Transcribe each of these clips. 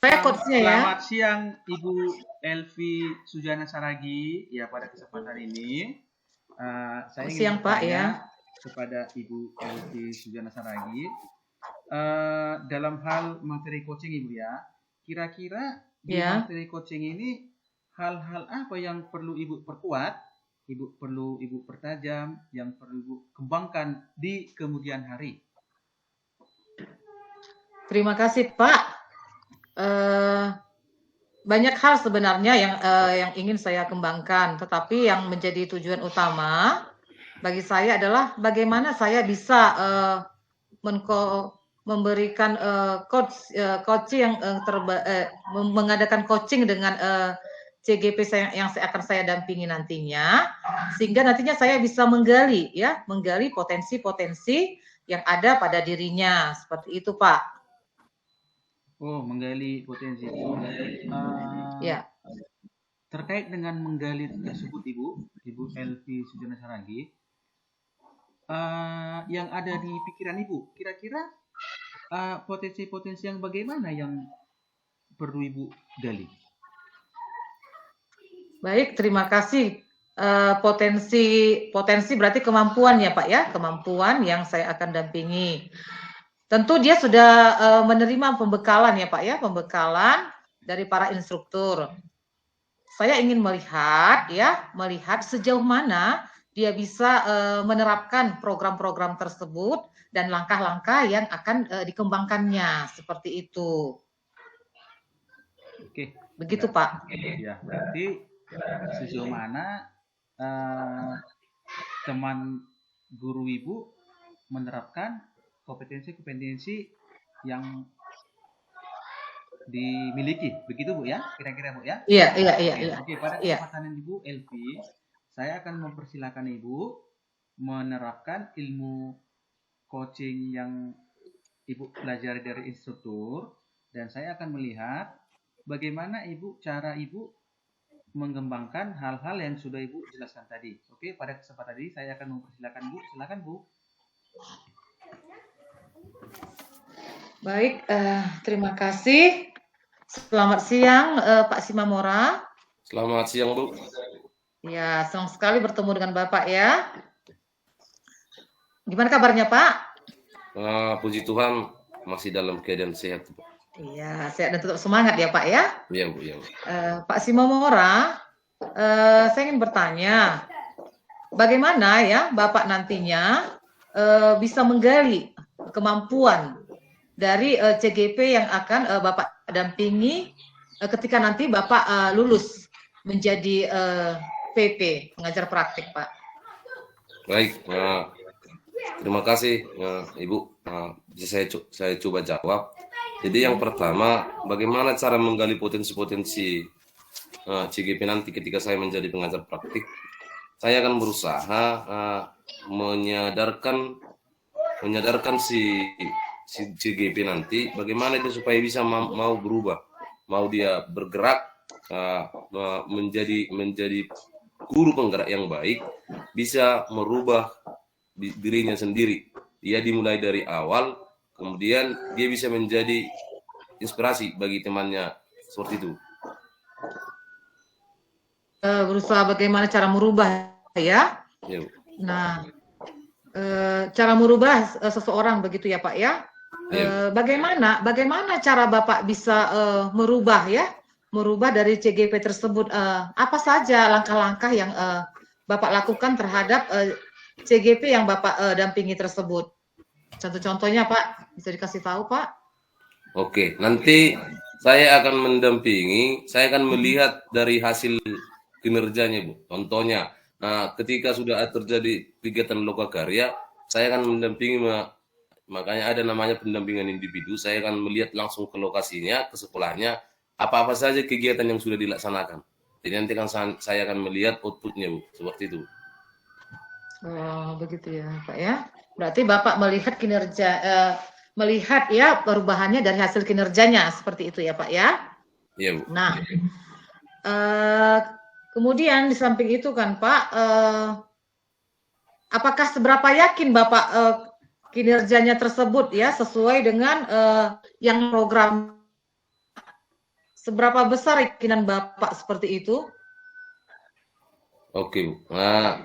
Saya coachnya ya. Selamat siang Ibu Elvi Sujana Saragi. Ya, pada kesempatan ini saya ingin Siang Pak bertanya ya. kepada Ibu Elvi Sujana Saragi dalam hal materi coaching Ibu ya. Kira-kira di materi coaching ini hal-hal apa yang perlu Ibu perkuat, Ibu perlu Ibu pertajam, yang perlu Ibu kembangkan di kemudian hari? Terima kasih Pak. Banyak hal sebenarnya yang ingin saya kembangkan, tetapi yang menjadi tujuan utama bagi saya adalah bagaimana saya bisa memberikan coaching mengadakan coaching dengan CGP yang akan saya dampingi nantinya, sehingga nantinya saya bisa menggali potensi-potensi yang ada pada dirinya, seperti itu Pak. Oh, menggali potensi. Ya. Terkait dengan menggali tersebut Ibu Elvi Sujana Saragi, yang ada di pikiran Ibu, kira-kira potensi-potensi yang bagaimana yang perlu Ibu gali? Baik, terima kasih. Potensi berarti kemampuan ya Pak ya, kemampuan yang saya akan dampingi. Tentu dia sudah menerima pembekalan ya Pak ya, pembekalan dari para instruktur. Saya ingin melihat sejauh mana dia bisa menerapkan program-program tersebut dan langkah-langkah yang akan dikembangkannya, seperti itu. Oke. Begitu Pak. Ya, berarti sejauh mana teman guru Ibu menerapkan kompetensi-kompetensi yang dimiliki, begitu Bu ya, kira-kira Bu ya? Iya. Oke, pada kesempatan Ibu Elvi, saya akan mempersilakan Ibu menerapkan ilmu coaching yang Ibu pelajari dari instruktur, dan saya akan melihat bagaimana cara Ibu mengembangkan hal-hal yang sudah Ibu jelaskan tadi. Oke, pada kesempatan ini saya akan mempersilakan Bu. Silakan Bu. Baik, terima kasih. Selamat siang Pak Simamora. Selamat siang Bu. Ya, senang sekali bertemu dengan Bapak ya. Gimana kabarnya Pak? Puji Tuhan masih dalam keadaan sehat Bu. Iya, sehat dan tetap semangat ya Pak ya. Iya Bu. Pak Simamora, saya ingin bertanya, bagaimana ya Bapak nantinya bisa menggali kemampuan dari CGP yang akan Bapak dampingi ketika nanti Bapak lulus menjadi PP, pengajar praktik, Pak. Baik, terima kasih Ibu. Bisa saya coba jawab. Jadi yang pertama, bagaimana cara menggali potensi-potensi CGP nanti ketika saya menjadi pengajar praktik? Saya akan berusaha menyadarkan si CGP nanti bagaimana dia supaya bisa mau berubah, mau dia bergerak menjadi guru penggerak yang baik, bisa merubah dirinya sendiri. Dia dimulai dari awal, kemudian dia bisa menjadi inspirasi bagi temannya, seperti itu. Berusaha bagaimana cara merubah ya. Nah, cara merubah seseorang begitu ya Pak ya. Bagaimana cara Bapak bisa merubah dari CGP tersebut? Apa saja langkah-langkah yang Bapak lakukan terhadap CGP yang Bapak dampingi tersebut? Contoh-contohnya Pak, bisa dikasih tahu Pak? Oke, nanti saya akan mendampingi, saya akan melihat dari hasil kinerjanya Bu. Contohnya, ketika sudah terjadi kegiatan lokakarya, saya akan mendampingi, makanya ada namanya pendampingan individu. Saya akan melihat langsung ke lokasinya, ke sekolahnya, apa-apa saja kegiatan yang sudah dilaksanakan. Jadi nanti kan saya akan melihat outputnya Bu, seperti itu. Oh, begitu ya Pak ya. Berarti Bapak melihat kinerja, melihat ya perubahannya dari hasil kinerjanya, seperti itu ya Pak ya. Iya Bu. Nah, kemudian di samping itu kan Pak, apakah seberapa yakin Bapak kinerjanya tersebut ya sesuai dengan yang program seberapa besar keyakinan Bapak seperti itu? Oke, Bu. Nah,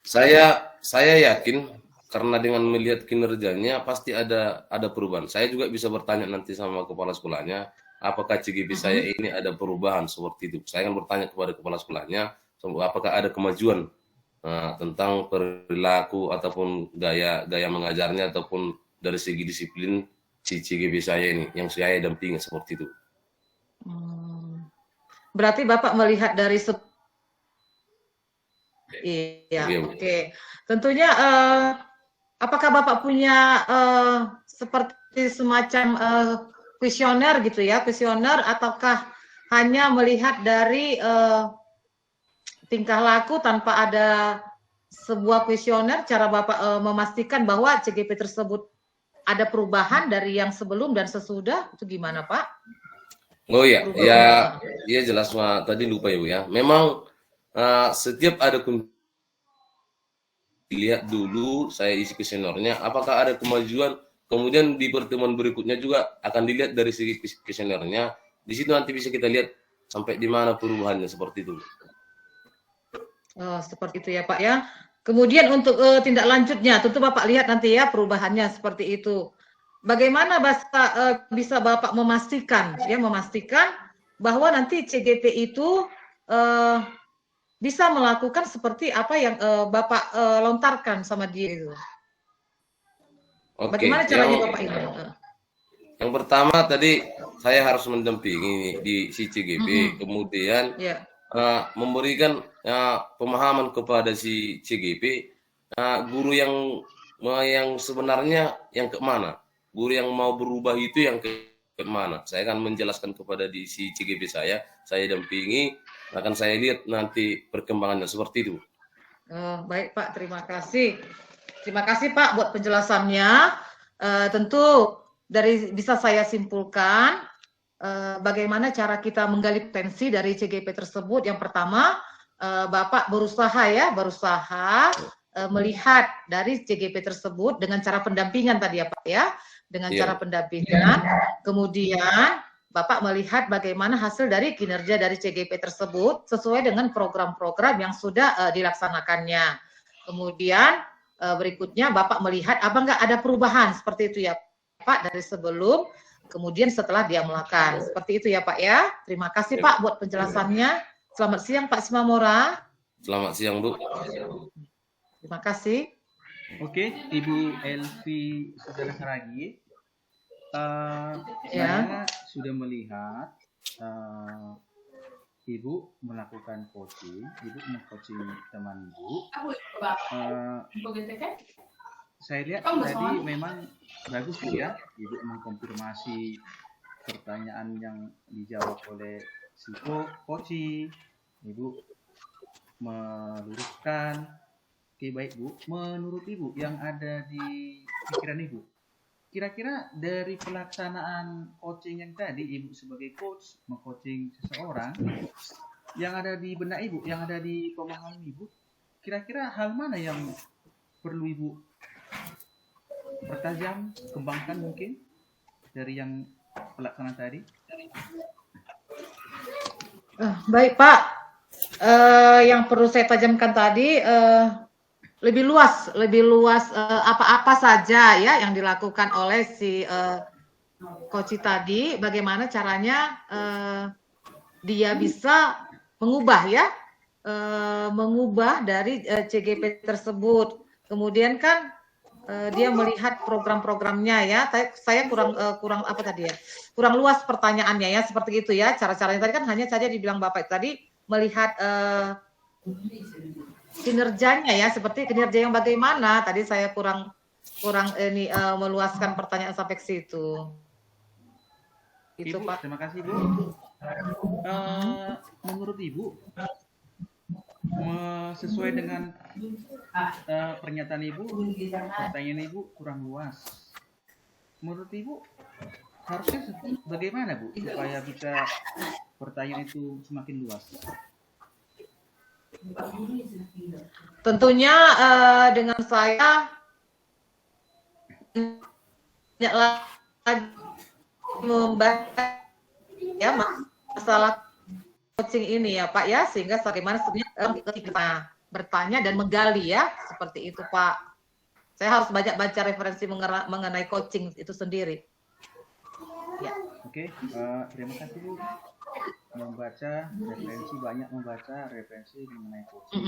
saya yakin karena dengan melihat kinerjanya pasti ada perubahan. Saya juga bisa bertanya nanti sama kepala sekolahnya, apakah CGP saya ini ada perubahan seperti itu. Saya akan bertanya kepada kepala sekolahnya, apakah ada kemajuan tentang perilaku ataupun gaya mengajarnya ataupun dari segi disiplin si CGP saya ini yang saya dampingi seperti itu. Berarti Bapak melihat dari iya, Iya, Bu. oke. Tentunya apakah Bapak punya seperti semacam kuesioner gitu ya, kuesioner, ataukah hanya melihat dari tingkah laku tanpa ada sebuah kuesioner, cara Bapak memastikan bahwa CGP tersebut ada perubahan dari yang sebelum dan sesudah, itu gimana Pak? Oh iya, ya jelas, tadi lupa ya Bu ya. Memang setiap ada lihat dulu saya isi kuesionernya, apakah ada kemajuan, kemudian di pertemuan berikutnya juga akan dilihat dari segi kuesionernya. Di situ nanti bisa kita lihat sampai di mana perubahannya seperti itu. Oh, seperti itu ya Pak ya. Kemudian untuk tindak lanjutnya, tentu Bapak lihat nanti ya perubahannya seperti itu. Bagaimana bisa Bapak memastikan bahwa nanti CGP itu bisa melakukan seperti apa yang Bapak lontarkan sama dia itu. Oke, Bagaimana caranya Bapak ini? Yang pertama tadi saya harus mendampingi di si CGP, kemudian memberikan pemahaman kepada si CGP guru yang sebenarnya yang kemana, guru yang mau berubah itu yang kemana. Saya akan menjelaskan kepada di si CGP saya dampingi, akan saya lihat nanti perkembangannya seperti itu. Baik Pak, terima kasih Pak buat penjelasannya. Tentu bisa saya simpulkan bagaimana cara kita menggali potensi dari CGP tersebut. Yang pertama, Bapak berusaha melihat dari CGP tersebut dengan cara pendampingan tadi ya Pak ya, dengan cara pendampingan. Kemudian Bapak melihat bagaimana hasil dari kinerja dari CGP tersebut sesuai dengan program-program yang sudah dilaksanakannya. Kemudian berikutnya Bapak melihat apa enggak ada perubahan seperti itu ya Pak dari sebelum kemudian setelah dia melakukan. Seperti itu ya Pak ya. Terima kasih Pak buat penjelasannya. Selamat siang Pak Simamora. Selamat siang Bu. Terima kasih. Oke, Ibu Elvi Saudara Saragi. Saya sudah melihat Ibu melakukan coaching, Ibu meng-coaching teman Ibu. Saya lihat tadi memang bagus ya, Ibu mengkonfirmasi pertanyaan yang dijawab oleh si coaching, Ibu meluruskan. Oke, baik Bu, menurut Ibu yang ada di pikiran Ibu, kira-kira dari pelaksanaan coaching yang tadi, Ibu sebagai coach meng-coaching seseorang, yang ada di benak Ibu, yang ada di pemahaman Ibu, kira-kira hal mana yang perlu Ibu pertajam, kembangkan mungkin dari yang pelaksanaan tadi? Baik Pak, yang perlu saya tajamkan tadi lebih luas apa-apa saja ya yang dilakukan oleh si coach tadi, bagaimana caranya dia bisa mengubah dari CGP tersebut. Kemudian kan dia melihat program-programnya ya. Saya kurang apa tadi ya? Kurang luas pertanyaannya ya, seperti itu ya. Cara-caranya tadi kan hanya saja dibilang Bapak tadi melihat kinerjanya ya, seperti kinerja yang bagaimana. Tadi saya kurang meluaskan pertanyaan sampai ke situ. Itu Ibu, Pak. terima kasih Bu. Menurut Ibu, sesuai dengan pernyataan Ibu, pertanyaan Ibu kurang luas. Menurut Ibu, harusnya bagaimana Bu supaya bisa pertanyaan itu semakin luas? Tentunya dengan saya membaca ya masalah coaching ini ya Pak ya, sehingga bagaimana sebenarnya kita bertanya dan menggali ya, seperti itu Pak. Saya harus banyak baca referensi mengenai coaching itu sendiri. Ya. Oke, terima kasih Bu. Membaca referensi, banyak membaca referensi mengenai coaching.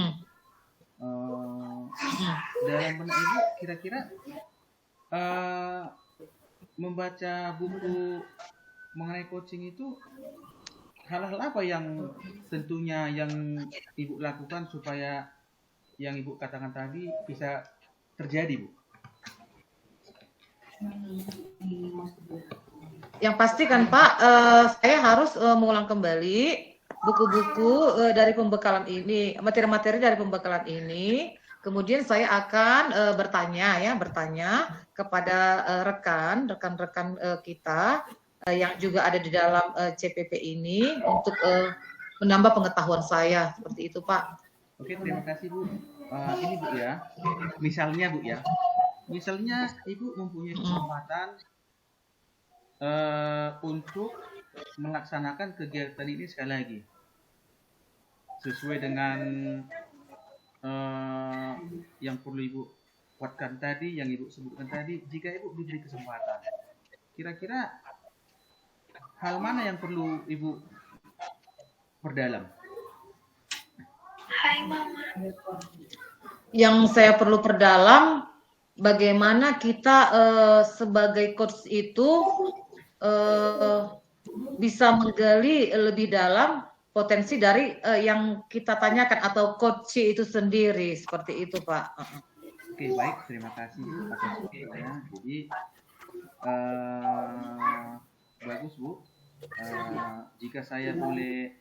Dalam benak Ibu, kira-kira membaca buku mengenai coaching itu hal-hal apa yang tentunya yang Ibu lakukan supaya yang Ibu katakan tadi bisa terjadi, Bu? Yang pasti kan Pak, saya harus mengulang kembali buku-buku dari pembekalan ini, materi-materi dari pembekalan ini. Kemudian saya akan bertanya kepada rekan-rekan kita yang juga ada di dalam CPP ini untuk menambah pengetahuan saya, seperti itu Pak. Oke, terima kasih Bu. Ini Bu ya, misalnya Bu ya, misalnya Ibu mempunyai kesempatan untuk melaksanakan kegiatan ini sekali lagi sesuai dengan yang perlu Ibu kuatkan tadi, yang Ibu sebutkan tadi. Jika Ibu diberi kesempatan, kira-kira hal mana yang perlu Ibu perdalam? Hai Mama. Yang saya perlu perdalam, bagaimana kita sebagai coach itu bisa menggali lebih dalam potensi dari yang kita tanyakan atau coach itu sendiri, seperti itu Pak. Oke, baik, terima kasih Bu atas waktunya. Jadi bagus Bu. Jika saya boleh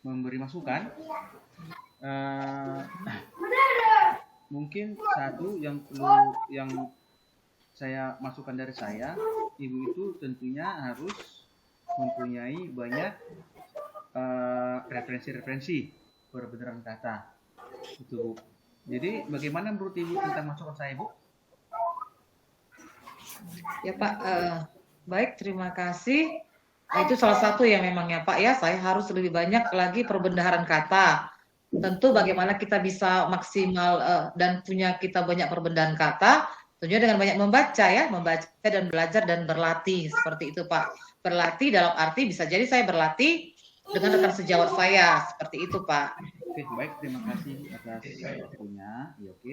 memberi masukan, mungkin satu yang perlu yang saya masukkan dari saya, Ibu itu tentunya harus mempunyai banyak referensi-referensi perbenaran kata, itu Bu. Jadi bagaimana menurut Ibu tentang masukan saya, Bu? Ya Pak, baik, terima kasih. Itu salah satu yang memang ya Pak ya, saya harus lebih banyak lagi perbendaharaan kata. Tentu bagaimana kita bisa maksimal dan punya kita banyak perbendaharaan kata, tentunya dengan banyak membaca ya, membaca dan belajar dan berlatih, seperti itu Pak. Berlatih dalam arti bisa jadi saya berlatih dengan rekan sejawat saya, seperti itu Pak. Oke, baik, terima kasih atas waktunya. Ya, oke.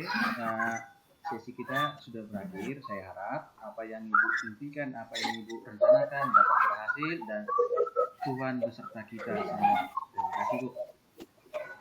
Sesi kita sudah berakhir. Saya harap apa yang Ibu impikan, apa yang Ibu rencanakan dapat berhasil dan Tuhan beserta kita semua. Terima kasih Bu.